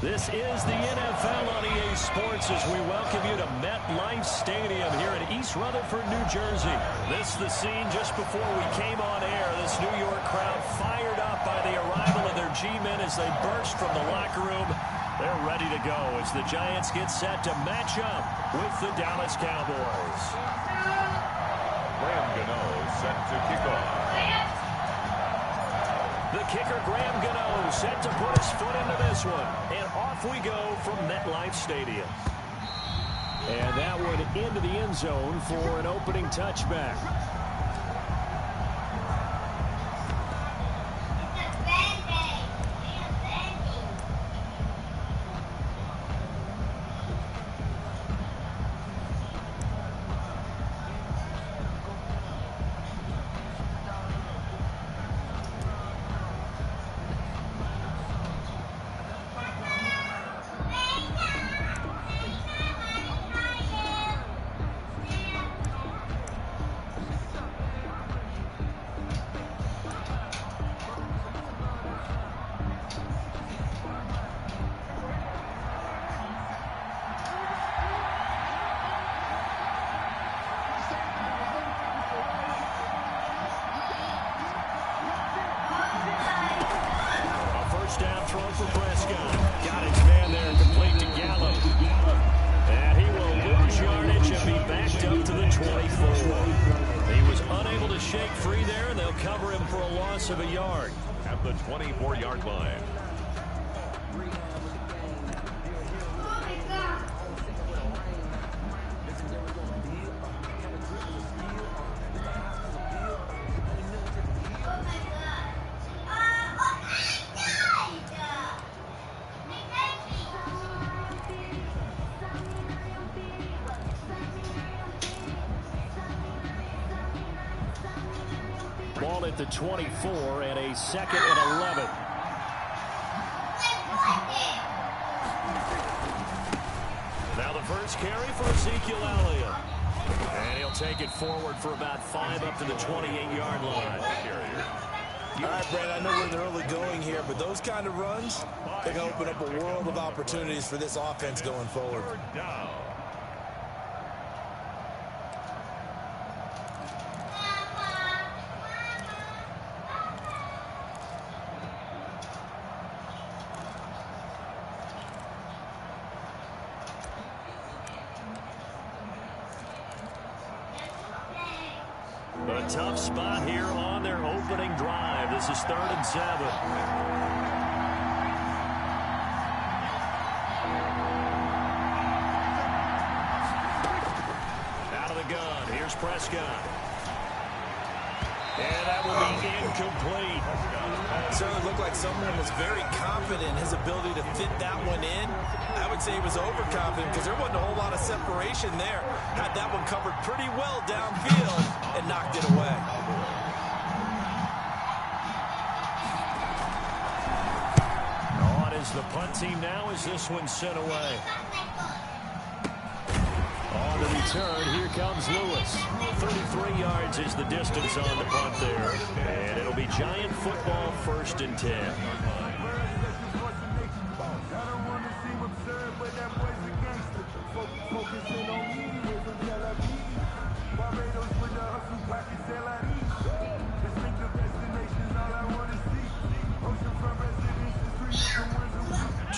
This is the NFL on EA Sports as we welcome you to MetLife Stadium here in East Rutherford, New Jersey. This is the scene just before we came on air. This New York crowd fired up by the arrival of their G-men as they burst from the locker room. They're ready to go as the Giants get set to match up with the Dallas Cowboys. Graham Gano set to kick off. The kicker, Graham Gano, set to put his foot into this one. And off we go from MetLife Stadium. And that one into the end zone for an opening touchback. Down throw for Prescott. Got his man there, complete to Gallup. And he will lose yardage and be backed up to the 24. He was unable to shake free there, and they'll cover him for a loss of a yard. At the 24-yard line. Ball at the 24 and a 2nd and 11. Now the first carry for Ezekiel Elliott. And he'll take it forward for about 5 up to the 28-yard line. All right, Brad, I know where they're only going here, but those kind of runs, they can open up a world of opportunities for this offense going forward. A tough spot here on their opening drive. This is 3rd and 7. Out of the gun. Here's Prescott. And that will be incomplete. Certainly looked like someone was very confident in his ability to fit that one in. I would say he was overconfident because there wasn't a whole lot of separation there. Had that one covered pretty well downfield and knocked it away. On is the punt team now as this one's sent away. On the return, here comes Lewis. 33 yards is the distance on the punt there. And it'll be Giant football, 1st and 10.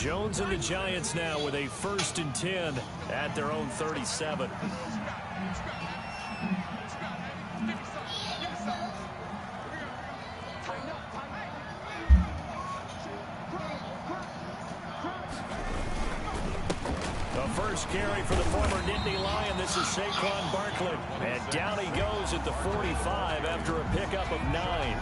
Jones and the Giants now with a 1st and 10 at their own 37. The first carry for the former Nittany Lion. This is Saquon Barkley. And down he goes at the 45 after a pickup of 9.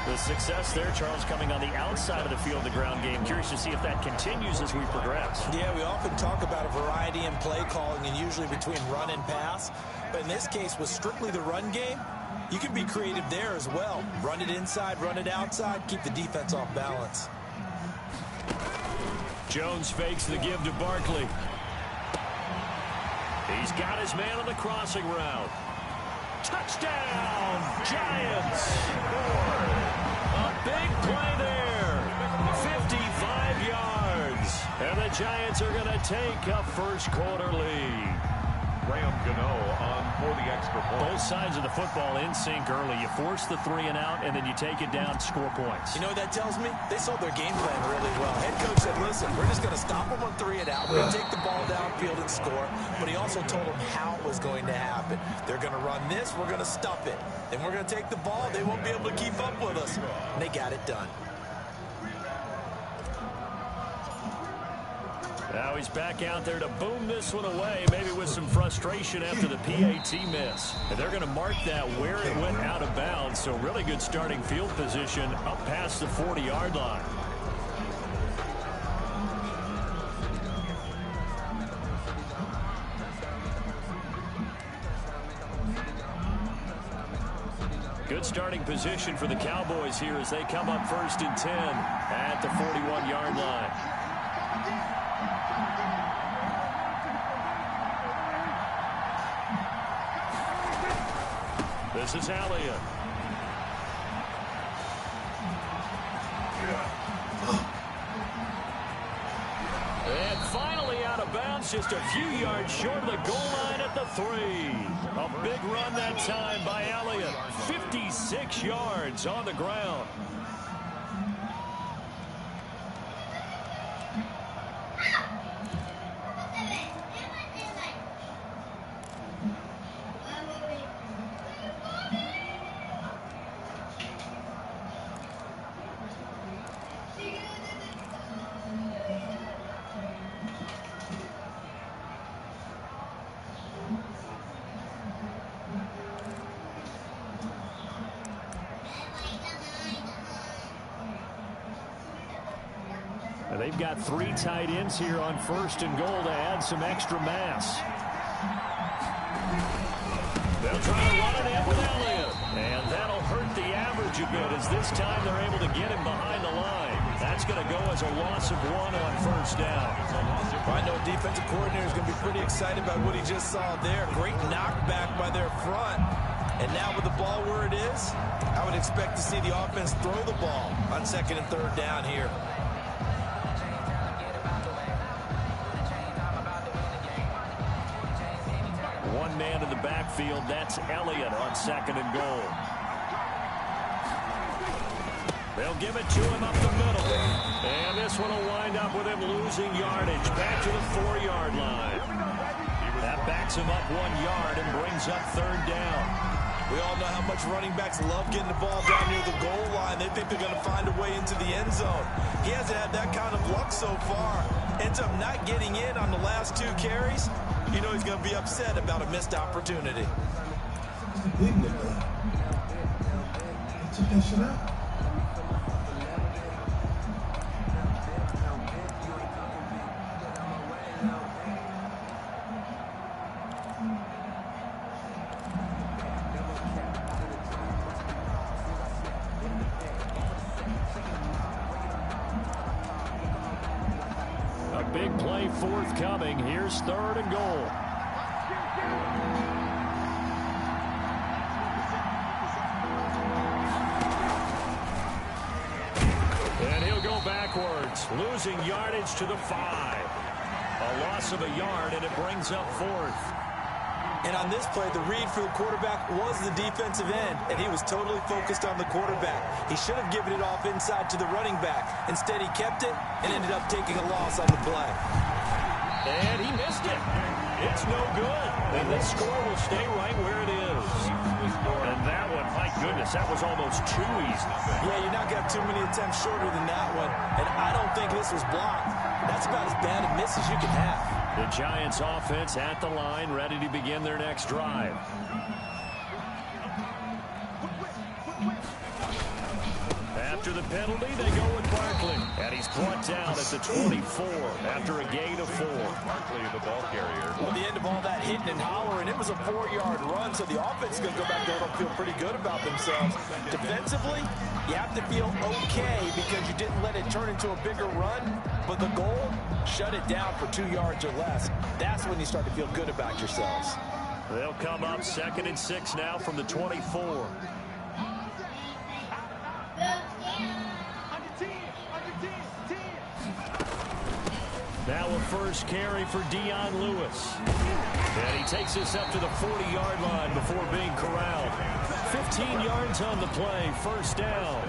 The success there, Charles, coming on the outside of the field, the ground game. Curious to see if that continues as we progress. Yeah, we often talk about a variety in play calling and usually between run and pass. But in this case, with strictly the run game, you can be creative there as well. Run it inside, run it outside, keep the defense off balance. Jones fakes the give to Barkley. He's got his man on the crossing route. Touchdown, Giants! A big play there. 55 yards. Giants are going to take a first quarter lead. Graham Gano on for the extra point. Both sides of the football in sync early. You force the 3 and out, and then you take it down, score points. You know what that tells me? They saw their game plan really well. Head coach said, listen, we're just going to stop them on 3 and out. We're going to take the ball downfield and score. But he also told them how it was going to happen. They're going to run this. We're going to stop it. Then we're going to take the ball. They won't be able to keep up with us. And they got it done. Now he's back out there to boom this one away, maybe with some frustration after the PAT miss. And they're going to mark that where it went out of bounds, so really good starting field position up past the 40-yard line. Good starting position for the Cowboys here as they come up 1st and 10 at the 41-yard line. This is Elliott. And finally out of bounds, just a few yards short of the goal line at the 3. A big run that time by Elliott. 56 yards on the ground. They've got 3 tight ends here on 1st and goal to add some extra mass. They'll try to run it in with Elliott. And that'll hurt the average a bit as this time they're able to get him behind the line. That's going to go as a loss of 1 on 1st down. I know defensive coordinator is going to be pretty excited about what he just saw there. Great knockback by their front. And now with the ball where it is, I would expect to see the offense throw the ball on 2nd and 3rd down here. One man in the backfield, that's Elliott on 2nd and goal. They'll give it to him up the middle. And this one will wind up with him losing yardage back to the 4-yard line. That backs him up 1 yard and brings up 3rd down. We all know how much running backs love getting the ball down near the goal line. They think they're going to find a way into the end zone. He hasn't had that kind of luck so far. Ends up not getting in on the last 2 carries. You know he's going to be upset about a missed opportunity. A big play forthcoming. Here's 3rd and goal. And he'll go backwards, losing yardage to the 5. A loss of a yard, and it brings up 4th. And on this play, the read for the quarterback was the defensive end, and he was totally focused on the quarterback. He should have given it off inside to the running back. Instead, he kept it and ended up taking a loss on the play. And he missed it. It's no good. And this score will stay right where it is. And that one, my goodness, that was almost too easy. Yeah, you're not going to have too many attempts shorter than that one. And I don't think this was blocked. That's about as bad a miss as you can have. The Giants offense at the line, ready to begin their next drive. After the penalty, they go with Barkley. And he's brought down at the 24 after a gain of 4. Barkley, the ball carrier. Well, at the end of all that hitting and hollering, it was a 4-yard run, so the offense is going to go back there and feel pretty good about themselves. Defensively, you have to feel okay because you didn't let it turn into a bigger run, but the goal, shut it down for 2 yards or less. That's when you start to feel good about yourselves. They'll come up 2nd and 6 now from the 24. Now a first carry for Dion Lewis. And he takes this up to the 40-yard line before being corralled. 15 yards on the play, first down.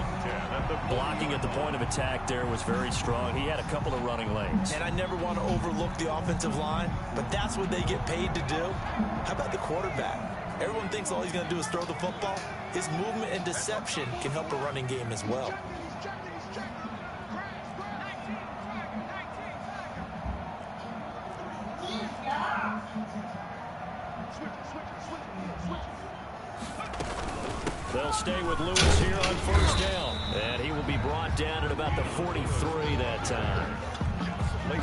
Blocking at the point of attack there was very strong. He had a couple of running lanes. And I never want to overlook the offensive line, but that's what they get paid to do. How about the quarterback? Everyone thinks all he's going to do is throw the football. His movement and deception can help a running game as well. They'll stay with Lewis here on first down. And he will be brought down at about the 43 that time.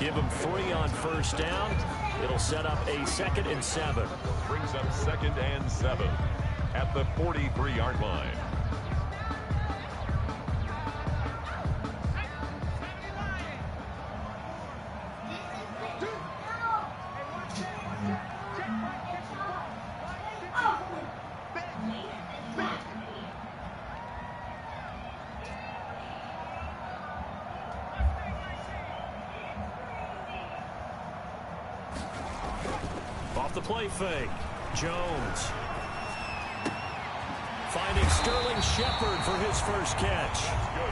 Give him 3 on first down. It'll set up a 2nd and 7. Brings up 2nd and 7 at the 43-yard line. Off the play fake. Jones. Finding Sterling Shepard for his first catch.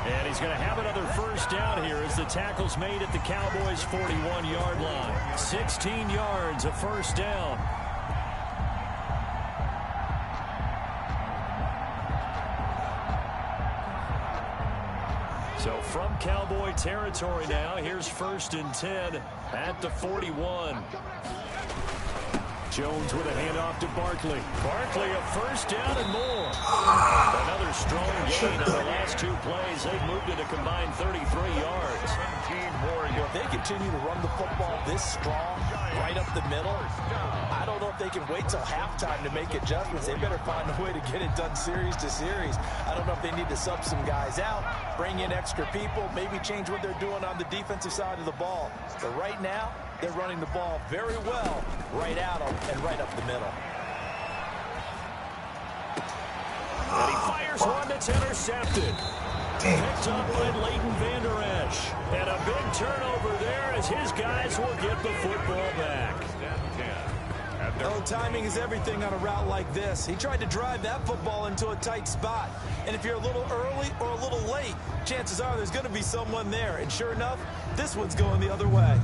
And he's going to have another first down here as the tackle's made at the Cowboys' 41-yard line. 16 yards, a first down. So from Cowboy territory now, here's 1st and 10 at the 41. Jones with a handoff to Barkley. Barkley a first down and more. Another strong gain on the last 2 plays. They've moved it a combined 33 yards. 17 more. If they continue to run the football this strong, right up the middle, I don't know if they can wait till halftime to make adjustments. They better find a way to get it done series to series. I don't know if they need to sub some guys out, bring in extra people, maybe change what they're doing on the defensive side of the ball. But right now, they're running the ball very well right out and right up the middle. And he fires one that's intercepted. Picked up by Leighton Vander Esch. And a big turnover there as his guys will get the football back. Oh, timing is everything on a route like this. He tried to drive that football into a tight spot. And if you're a little early or a little late, chances are there's going to be someone there. And sure enough, this one's going the other way.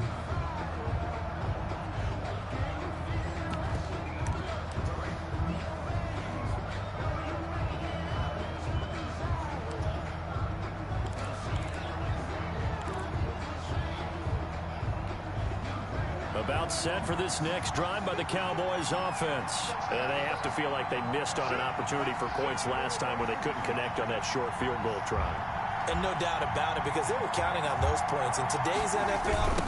About set for this next drive by the Cowboys offense. And they have to feel like they missed on an opportunity for points last time when they couldn't connect on that short field goal try. And no doubt about it, because they were counting on those points. In today's NFL,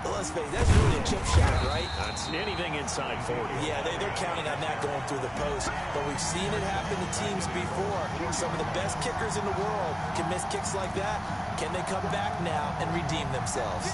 let's face it, that's really a chip shot, right? That's anything inside 40. Yeah, they're counting on that going through the post. But we've seen it happen to teams before. Some of the best kickers in the world can miss kicks like that. Can they come back now and redeem themselves?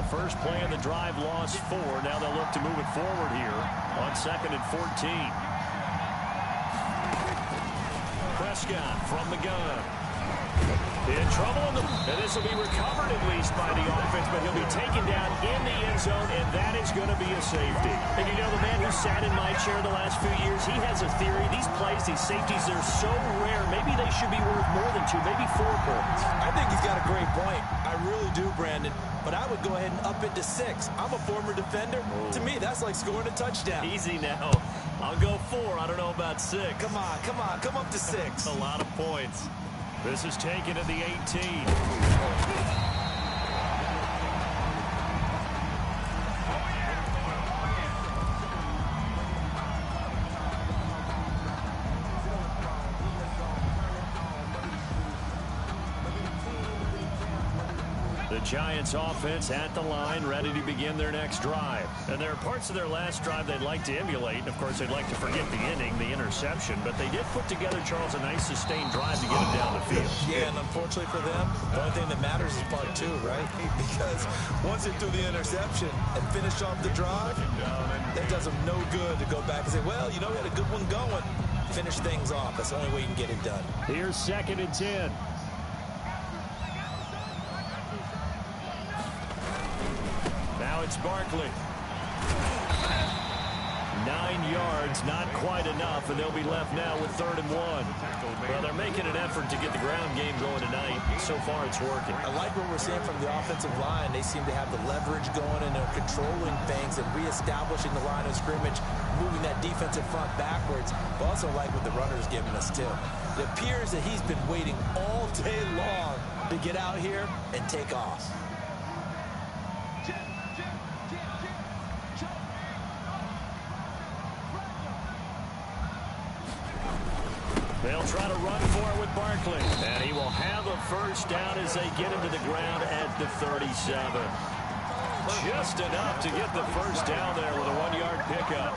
First play of the drive, lost 4. Now they'll look to move it forward here on 2nd and 14. Prescott from the gun. In trouble, and this will be recovered at least by the offense, but he'll be taken down in the end zone, and that is going to be a safety. And you know, the man who sat in my chair the last few years, he has a theory. These plays, these safeties, they're so rare. Maybe they should be worth more than 2, maybe 4 points. I think he's got a great point. I really do, Brandon. But I would go ahead and up it to 6. I'm a former defender. To me, that's like scoring a touchdown. Easy now. I'll go 4. I don't know about 6. Come on. Come up to 6. A lot of points. This is taken at the 18. The Giants offense at the line, ready to begin their next drive. And there are parts of their last drive they'd like to emulate. And, of course, they'd like to forget the inning, the interception. But they did put together, Charles, a nice sustained drive to get him down the field. Yeah, and unfortunately for them, the only thing that matters is part two, right? Because once they do the interception and finish off the drive, that does them no good to go back and say, well, you know, we had a good one going. Finish things off. That's the only way you can get it done. Here's 2nd and 10. Now it's Barkley. 9 yards, not quite enough, and they'll be left now with 3rd and 1. Well, they're making an effort to get the ground game going tonight. So far, it's working. I like what we're seeing from the offensive line. They seem to have the leverage going, and they're controlling things and reestablishing the line of scrimmage, moving that defensive front backwards. But also like what the runner's giving us, too. It appears that he's been waiting all day long to get out here and take off. They'll try to run for it with Barkley. And he will have a first down as they get him to the ground at the 37. Just enough to get the first down there with a 1-yard pickup.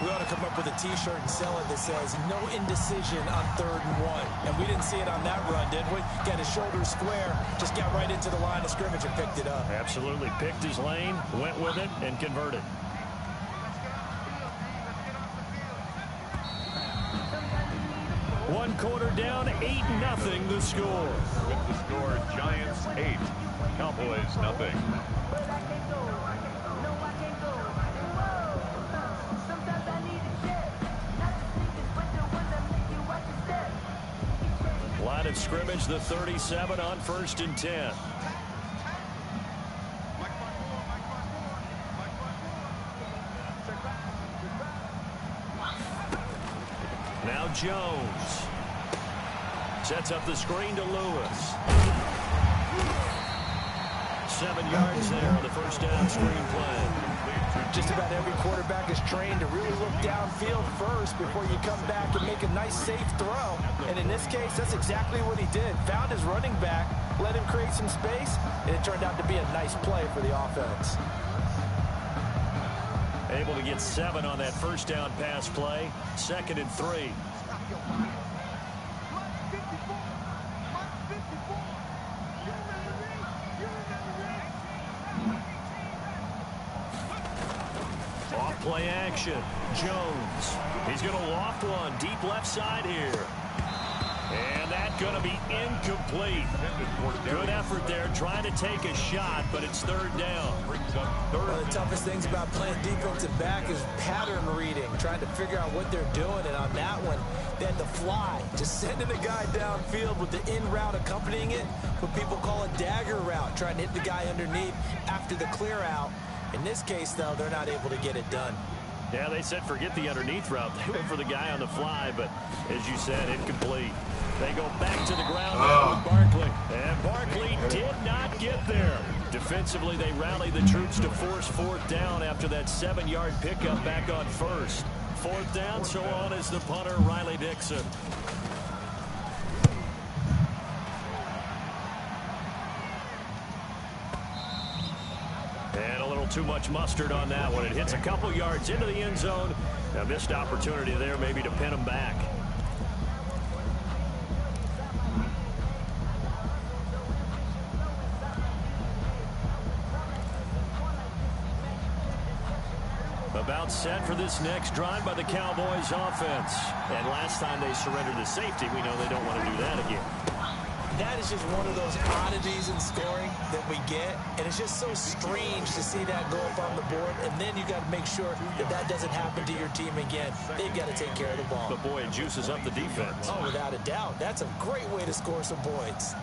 We ought to come up with a T-shirt and sell it that says, no indecision on 3rd and 1. And we didn't see it on that run, did we? Got his shoulders square, just got right into the line of scrimmage and picked it up. Absolutely. Picked his lane, went with it, and converted. One quarter down, 8-0 the score. With the score, Giants 8, Cowboys nothing. Line of scrimmage, the 37 on 1st and 10. Now Jones sets up the screen to Lewis. 7 yards there on the first down screen play. Just about every quarterback is trained to really look downfield first before you come back and make a nice, safe throw. And in this case, that's exactly what he did. Found his running back, let him create some space, and it turned out to be a nice play for the offense. Able to get 7 on that first down pass play. 2nd and 3. Off play action. Jones. He's going to loft one deep left side here. And that's going to be incomplete. Good effort there, trying to take a shot, but it's 3rd down. One of the toughest things about playing defensive back is pattern reading, trying to figure out what they're doing. And on that one, they had to fly, just sending a guy downfield with the in route accompanying it, what people call a dagger route, trying to hit the guy underneath after the clear out. In this case, though, they're not able to get it done. Yeah, they said forget the underneath route. They went for the guy on the fly, but as you said, incomplete. They go back to the ground now with Barkley. And Barkley did not get there. Defensively, they rally the troops to force 4th down after that 7-yard pickup back on 1st. 4th down, so on is the punter, Riley Dixon. And a little too much mustard on that one. It hits a couple yards into the end zone. A missed opportunity there maybe to pin him back. About set for this next drive by the Cowboys offense. And last time they surrendered the safety, we know they don't want to do that again. That is just one of those oddities in scoring that we get, and it's just so strange to see that go up on the board, and then you got to make sure that that doesn't happen to your team again. They've got to take care of the ball. But boy, it juices up the defense. Oh, without a doubt. That's a great way to score some points.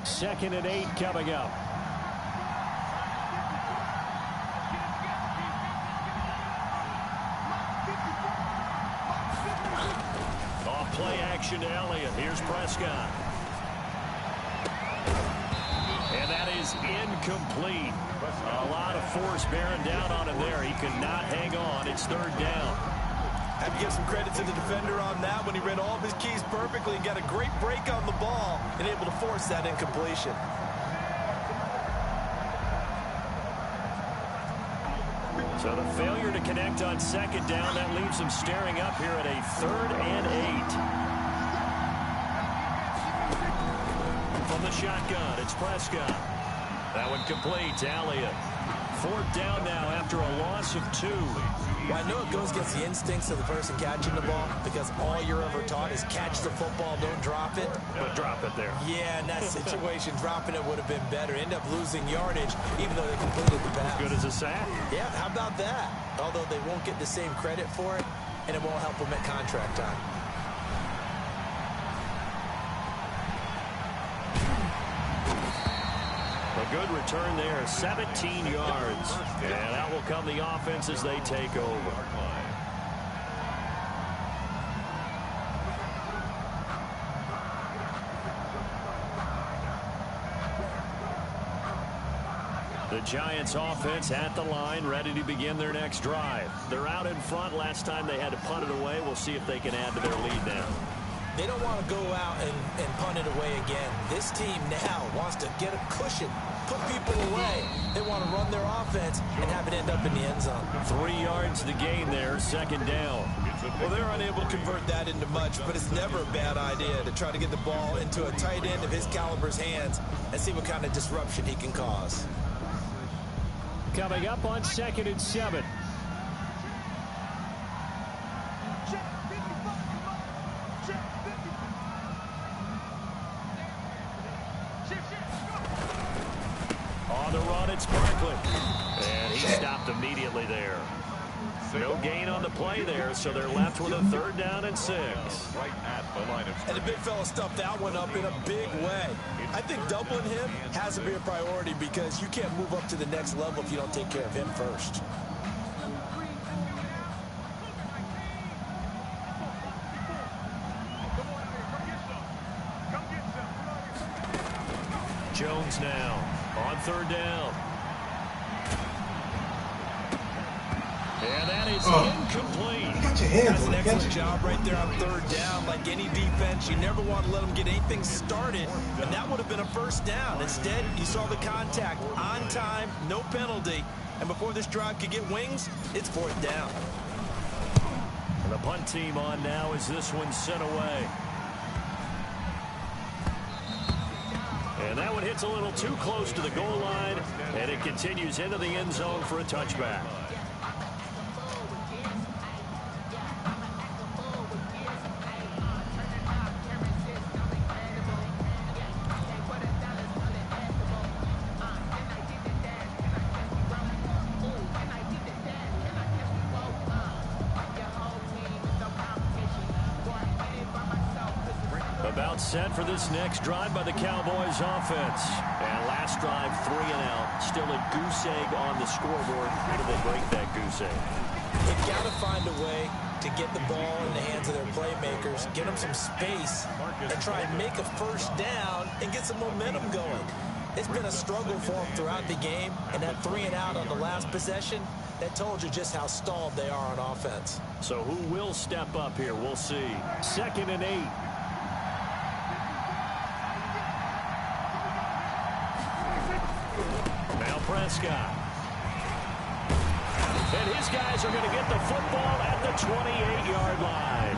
Second and 8 coming up. Off play action to Elliott. Here's Prescott. And that is incomplete. A lot of force bearing down on him there. He could not hang on. It's 3rd down. Have to give some credit to the defender on that when he read all of his keys perfectly and got a great break on the ball and able to force that incompletion. So the failure to connect on second down, that leaves them staring up here at a 3rd and 8. From the shotgun, it's Prescott. That one complete to Elliott. 4th down now after a loss of 2. Well, I know it goes against the instincts of the person catching the ball because all you're ever taught is catch the football, don't drop it. But drop it there. Yeah, in that situation, dropping it would have been better. End up losing yardage, even though they completed the pass. Good as a sack. Yeah, how about that? Although they won't get the same credit for it, and it won't help them at contract time. A good return there, 17 yards. And out will come the offense as they take over. The Giants offense at the line, ready to begin their next drive. They're out in front. Last time they had to punt it away. We'll see if they can add to their lead now. They don't want to go out and punt it away again. This team now wants to get a cushion, put people away. They want to run their offense and have it end up in the end zone. 3 yards to gain there, 2nd down. Well, they're unable to convert that into much, but it's never a bad idea to try to get the ball into a tight end of his caliber's hands and see what kind of disruption he can cause. Coming up on 2nd and 7. On the run, it's Barkley. And he stopped immediately there. No gain on the play there, so they're left with a 3rd down and 6. Right at the line of scrimmage. And the big fella stuffed that one up in a big way. I think doubling him has to be a priority because you can't move up to the next level if you don't take care of him first. Jones now on 3rd down. And that is incomplete. That's an excellent job right there on 3rd down. Like any defense, you never want to let them get anything started, and that would have been a 1st down. Instead, you saw the contact on time, no penalty, and before this drive could get wings, it's 4th down. And the punt team on now as this one's sent away. And that one hits a little too close to the goal line, and it continues into the end zone for a touchback. About set for this next drive by the Cowboys offense. And last drive, 3 and out. Still a goose egg on the scoreboard. How do they break that goose egg? They've got to find a way to get the ball in the hands of their playmakers, get them some space, and try and make a 1st down and get some momentum going. It's been a struggle for them throughout the game, and that 3 and out on the last possession, that told you just how stalled they are on offense. So who will step up here? We'll see. 2nd and 8. Now Prescott. And his guys are going to get the football at the 28-yard line.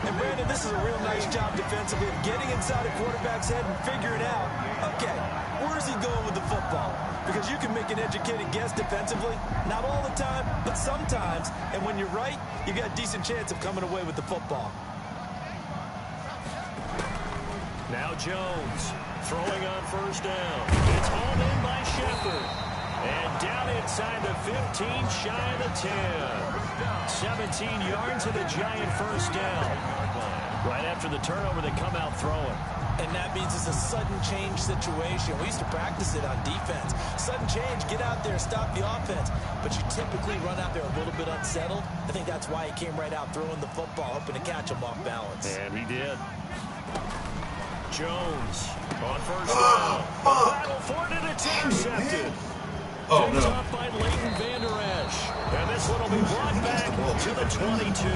And Brandon, this is a real nice job defensively of getting inside a quarterback's head and figuring out, okay, where's he going with the football? Because you can make an educated guess defensively, not all the time, but sometimes. And when you're right, you got a decent chance of coming away with the football. Now Jones throwing on 1st down. It's hauled in by Shepard. And down inside the 15, shy of the 10. 17 yards and a giant 1st down. Right after the turnover, they come out throwing. And that means it's a sudden change situation. We used to practice it on defense. Sudden change, get out there, stop the offense. But you typically run out there a little bit unsettled. I think that's why he came right out throwing the football, hoping to catch him off balance. And he did. Jones on 1st down. Battle for it, and it's intercepted. Oh, Picked no. up by Leighton Vander Esch. And this This one will be brought back to the 22.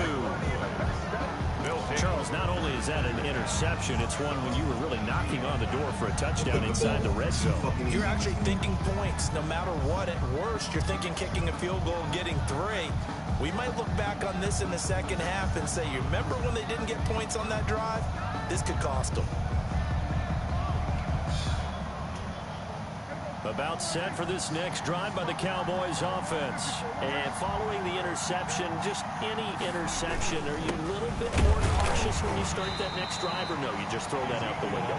Charles, not only is that an interception, it's one when you were really knocking on the door for a touchdown inside the red zone. You're actually thinking points. No matter what, at worst, you're thinking kicking a field goal and getting 3. We might look back on this in the second half and say, you remember when they didn't get points on that drive? This could cost them. About set for this next drive by the Cowboys offense. And following the interception, just any interception, are you a little bit more cautious when you start that next drive, or no, you just throw that out the window?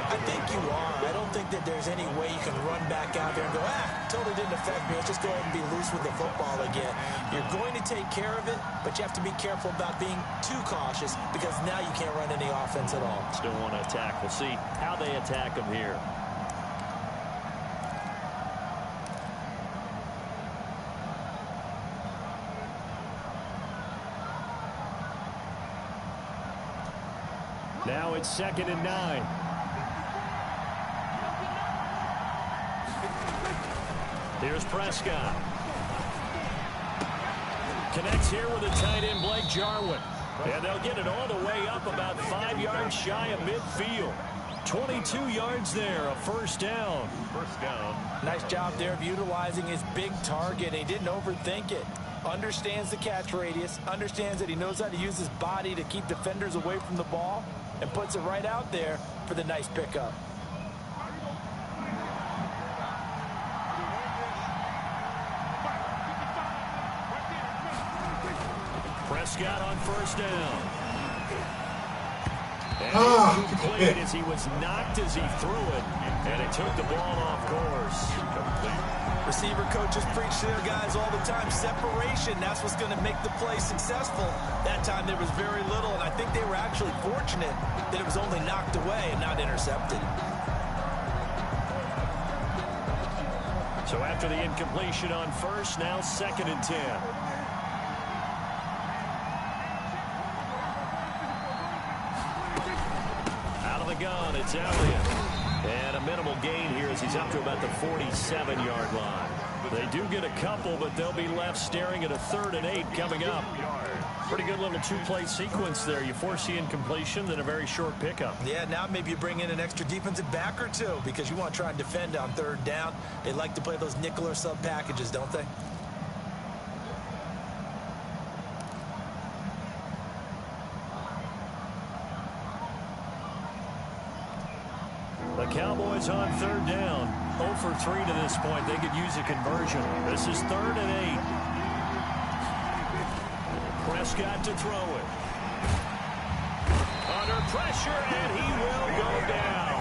I think you are. I don't think that there's any way you can run back out there and go, totally didn't affect me. Let's just go ahead and be loose with the football again. You're going to take care of it, but you have to be careful about being too cautious because now you can't run any offense at all. Still want to attack. We'll see how they attack them here. Now it's 2nd and 9. Here's Prescott. Connects here with a tight end, Blake Jarwin. And they'll get it all the way up about 5 yards shy of midfield. 22 yards there, a first down. First down. Nice job there of utilizing his big target. He didn't overthink it. Understands the catch radius, understands that he knows how to use his body to keep defenders away from the ball, and puts it right out there for the nice pickup. Prescott on first down. And complete as he was knocked as he threw it, and it took the ball off course. Receiver coaches preach to their guys all the time. Separation, that's what's going to make the play successful. That time there was very little, and I think they were actually fortunate that it was only knocked away and not intercepted. So after the incompletion on first, now 2nd and 10. Out of the gun, it's Elliott. And a minimal gain here as he's up to about the 47-yard line. They do get a couple, but they'll be left staring at a 3rd and 8 coming up. Pretty good little two-play sequence there. You force the incompletion, then a very short pickup. Yeah, now maybe you bring in an extra defensive back or two because you want to try and defend on 3rd down. They like to play those nickel or sub packages, don't they? The Cowboys on 3rd down. 0 for 3 to this point. They could use a conversion. This is 3rd and 8. Prescott to throw it. Under pressure, and he will go down.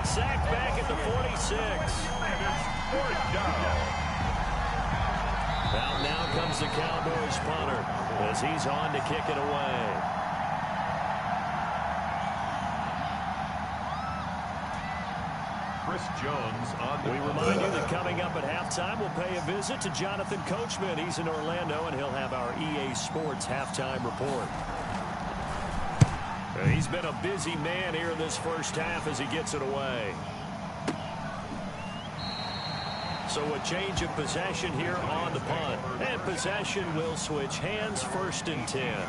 Sacked back at the 46. Now comes the Cowboys punter as he's on to kick it away. Jones on the We remind you that coming up at halftime, we'll pay a visit to Jonathan Coachman. He's in Orlando, and he'll have our EA Sports halftime report. He's been a busy man here in this first half as he gets it away. So a change of possession here on the punt. And possession will switch hands, 1st and 10.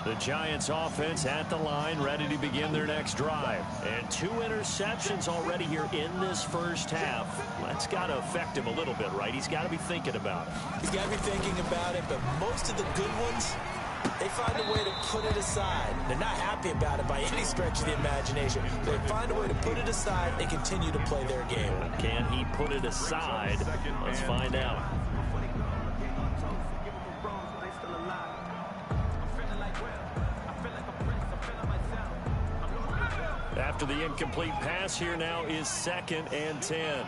The Giants offense at the line, ready to begin their next drive. And 2 interceptions already here in this first half. That's got to affect him a little bit, right? He's got to be thinking about it. He's got to be thinking about it, but most of the good ones, they find a way to put it aside. They're not happy about it by any stretch of the imagination. They find a way to put it aside and continue to play their game. Can he put it aside? Let's find out. After the incomplete pass, here now is 2nd and 10.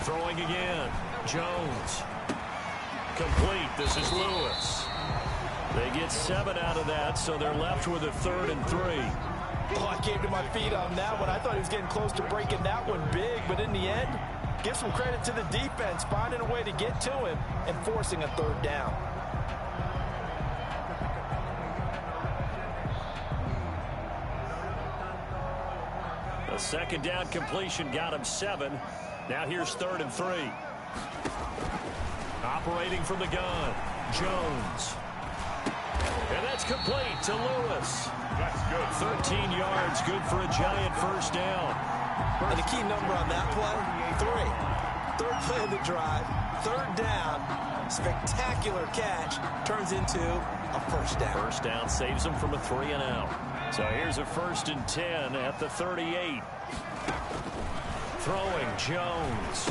Throwing again. Jones. Complete. This is Lewis. They get 7 out of that, so they're left with a 3rd and 3. Oh, I came to my feet on that one. I thought he was getting close to breaking that one big, but in the end, Give some credit to the defense, finding a way to get to him and forcing a third down. A second down completion got him 7. Now here's 3rd and 3. Operating from the gun, Jones. And that's complete to Lewis. That's good. 13 yards, good for a Giant first down. And the key number on that play, 3. Third play of the drive, 3rd down, spectacular catch, turns into a first down. First down saves them from a 3 and out. So here's a 1st and 10 at the 38. Throwing, Jones.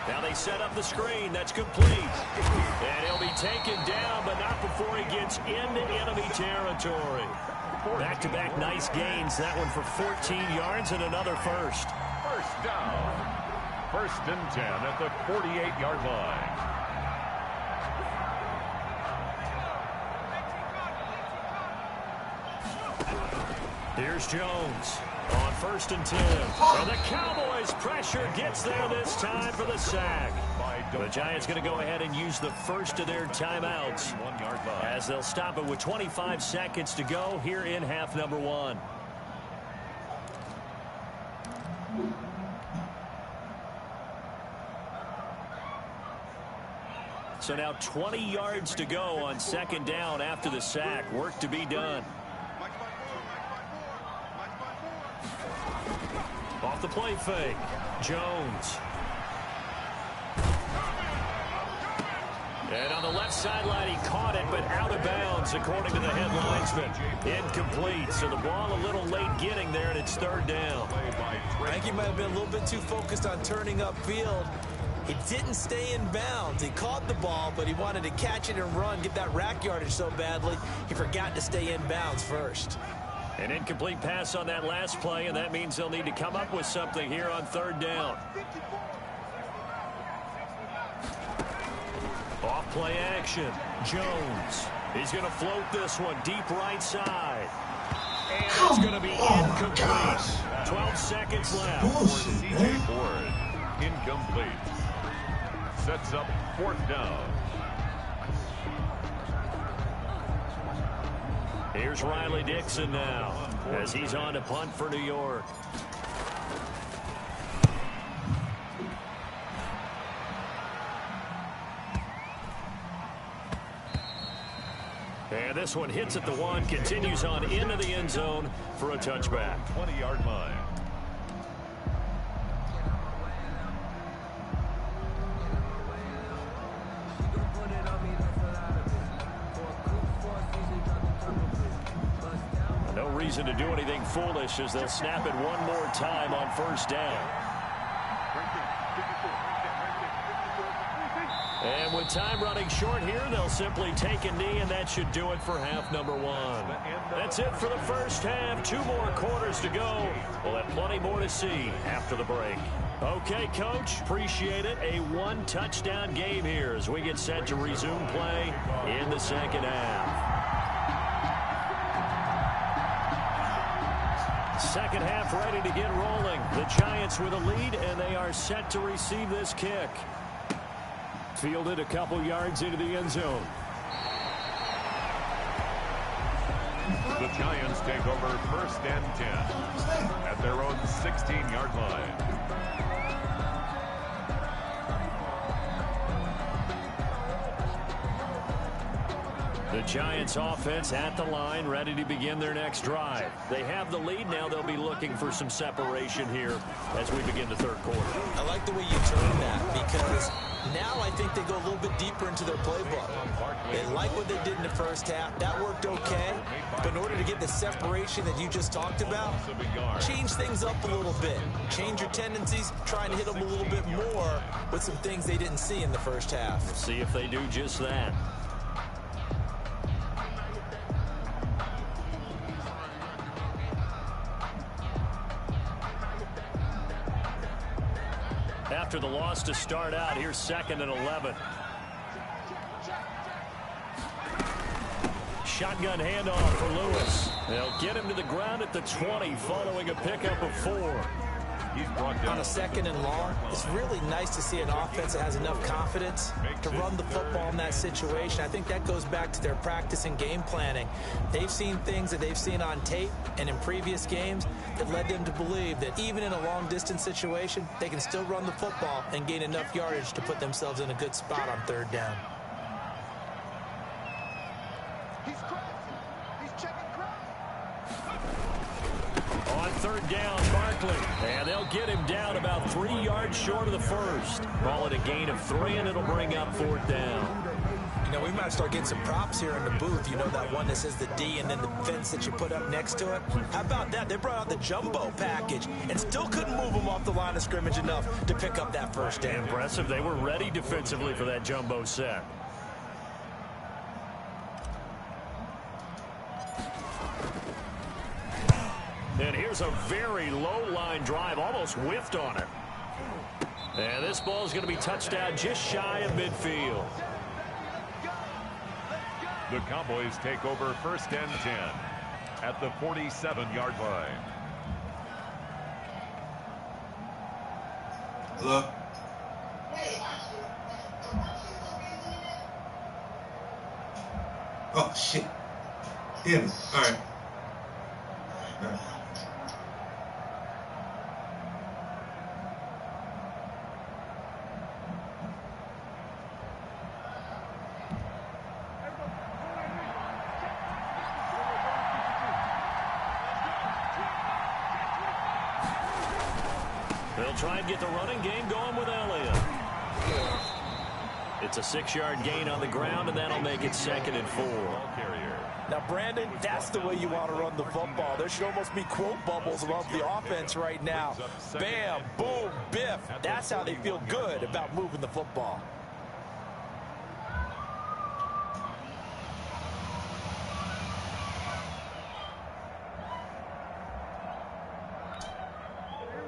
Now they set up the screen. That's complete. And he'll be taken down, but not before he gets into enemy territory. Back-to-back nice gains. That one for 14 yards and another first. First down. 1st and 10 at the 48-yard line. Here's Jones on 1st and 10. And the Cowboys' pressure gets there this time for the sack. The Giants going to go ahead and use the first of their timeouts as they'll stop it with 25 seconds to go here in half number 1. So now 20 yards to go on 2nd down after the sack. Work to be done. Off the play fake, Jones. And on the left sideline, he caught it, but out of bounds, according to the head linesman. Incomplete, so the ball a little late getting there, and it's 3rd down. I think he might have been a little bit too focused on turning upfield. He didn't stay in bounds. He caught the ball, but he wanted to catch it and run, get that rack yardage so badly, he forgot to stay in bounds first. An incomplete pass on that last play, and that means they'll need to come up with something here on 3rd down. Off play action, Jones. He's going to float this one deep right side. And it's going to be incomplete. 12 seconds left. C.J. Ford, incomplete. Sets up 4th down. Here's Riley Dixon now as he's on to punt for New York. And this one hits at the 1, continues on into the end zone for a touchback. 20-yard line. No reason to do anything foolish as they'll snap it one more time on 1st down. And with time running short here, they'll simply take a knee, and that should do it for half number 1. That's it for the first half. 2 more quarters to go. We'll have plenty more to see after the break. Okay, Coach, appreciate it. A 1-touchdown game here as we get set to resume play in the 2nd half. 2nd half ready to get rolling. The Giants with a lead, and they are set to receive this kick. Fielded a couple yards into the end zone. The Giants take over 1st and 10 at their own 16-yard line. The Giants offense at the line, ready to begin their next drive. They have the lead. Now they'll be looking for some separation here as we begin the 3rd quarter. I like the way you turn that, because now I think they go a little bit deeper into their playbook. They like what they did in the 1st half. That worked okay. But in order to get the separation that you just talked about, change things up a little bit. Change your tendencies, try to hit them a little bit more with some things they didn't see in the 1st half. We'll see if they do just that. After the loss to start out, here's 2nd and 11. Shotgun handoff for Lewis. They'll get him to the ground at the 20 following a pickup of 4. He's brought down on a 2nd and long. It's really nice to see an offense that has enough confidence to run the football in that situation. I think that goes back to their practice and game planning. They've seen things that they've seen on tape and in previous games that led them to believe that even in a long-distance situation, they can still run the football and gain enough yardage to put themselves in a good spot on 3rd down. On 3rd down, Barkley. And they'll get him down about 3 yards short of the first. Call it a gain of 3, and it'll bring up 4th down. You know, we might start getting some props here in the booth. You know, that one that says the D and then the fence that you put up next to it? How about that? They brought out the jumbo package and still couldn't move them off the line of scrimmage enough to pick up that 1st down. Impressive. They were ready defensively for that jumbo set. And here's a very low-line drive, almost whiffed on it. And this ball is going to be touched out just shy of midfield. The Cowboys take over 1st and 10 at the 47-yard line. Hello? Oh, shit. Damn it. All right. They'll try and get the running game going with Elliott. It's a 6-yard gain on the ground, and that'll make it 2nd and 4. Now, Brandon, that's the way you want to run the football. There should almost be quote bubbles above the offense right now. Bam, boom, biff. That's how they feel good about moving the football.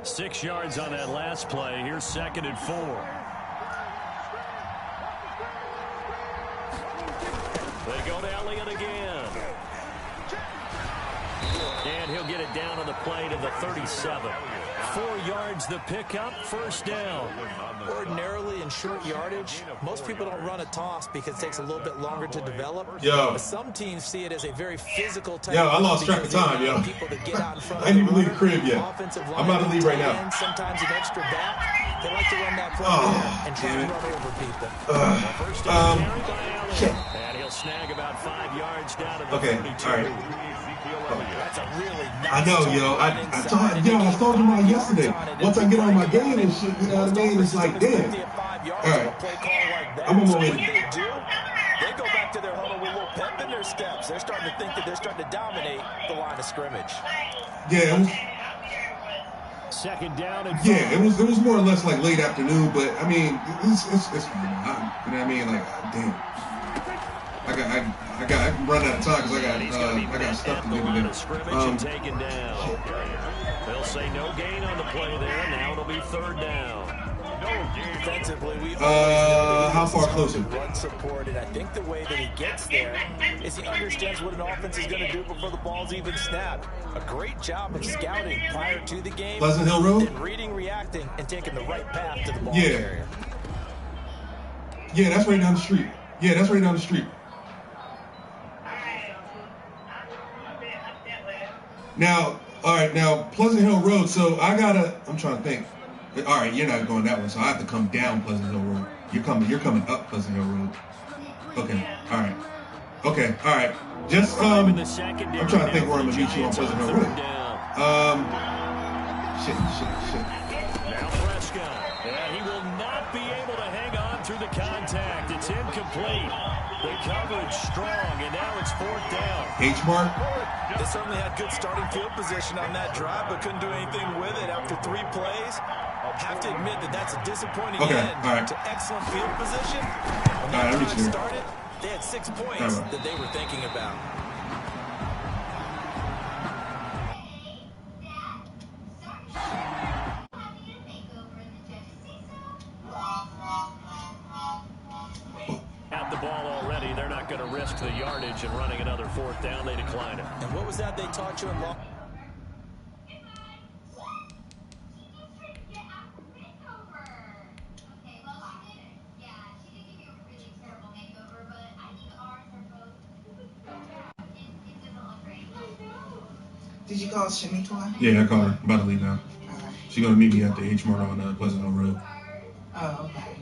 Six yards on that last play. Here's 2nd and 4. They go to Elliott again. And he'll get it down on the play to the 37. 4 yards the pickup, 1st down. Ordinarily in short yardage, most people don't run a toss because it takes a little bit longer to develop. Yo. But some teams see it as a very physical type. Yo, I lost track of time, yo. People that get out in front I didn't of even the leave the crib yet. I'm about to leave right now. End, sometimes an extra back. They like to run that play and try to run over people. Shit. And he'll snag about 5 yards down to the 32. All right. That's a really nice I know, yo. I told you about yesterday. Once I get on my game and shit, you know what I mean? It's like, damn. All right. I'm on my way. They go back to their huddle with a little pep in their steps. They're starting to think that they're starting to dominate the line of scrimmage. Yeah, it was. 2nd down and 5. Yeah, it was more or less like late afternoon, but I mean, it's fine. You know what I mean? Like, damn. I can run out of time because I got stuff to do today. Taken down. They'll say no gain on the play there. Now it'll be 3rd down. Defensively, we how far closer? Run support, and I think the way that he gets there is he understands what an offense is going to do before the ball's even snapped. A great job of scouting prior to the game. Pleasant Hill Road? And reading, reacting, and taking the right path to the ball Yeah. carrier. Yeah, that's right down the street. Yeah, that's right down the street. Now, all right, now Pleasant Hill Road. So I'm trying to think. All right, you're not going that way, so I have to come down Pleasant Hill Road. You're coming up Pleasant Hill Road. Okay, all right. Okay, all right. Just I'm trying to think where I'm gonna meet you on Pleasant Hill Road. Shit. Now Prescott, and he will not be able to hang on through the contact. It's incomplete. The coverage strong, and now it's 4th down. H-mark. They certainly had good starting field position on that drive, but couldn't do anything with it after 3 plays. Have to admit that that's a disappointing end to excellent field position. When that drive started, they had 6 points that they were thinking about. Have the ball already. They're not going to risk the yardage and running another 4th down. They decline it. And what was that they taught you in law? Did you call Shimmy twice? Yeah, I called her. I'm about to leave now. Okay. She's gonna meet me at the H Mart on Pleasant Hill Road. Oh, okay.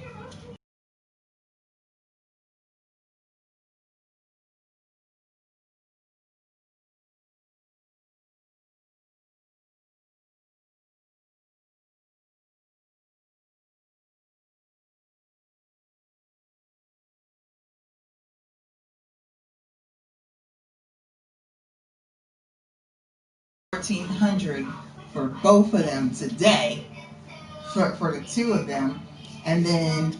$1,400 for both of them today, for the two of them, and then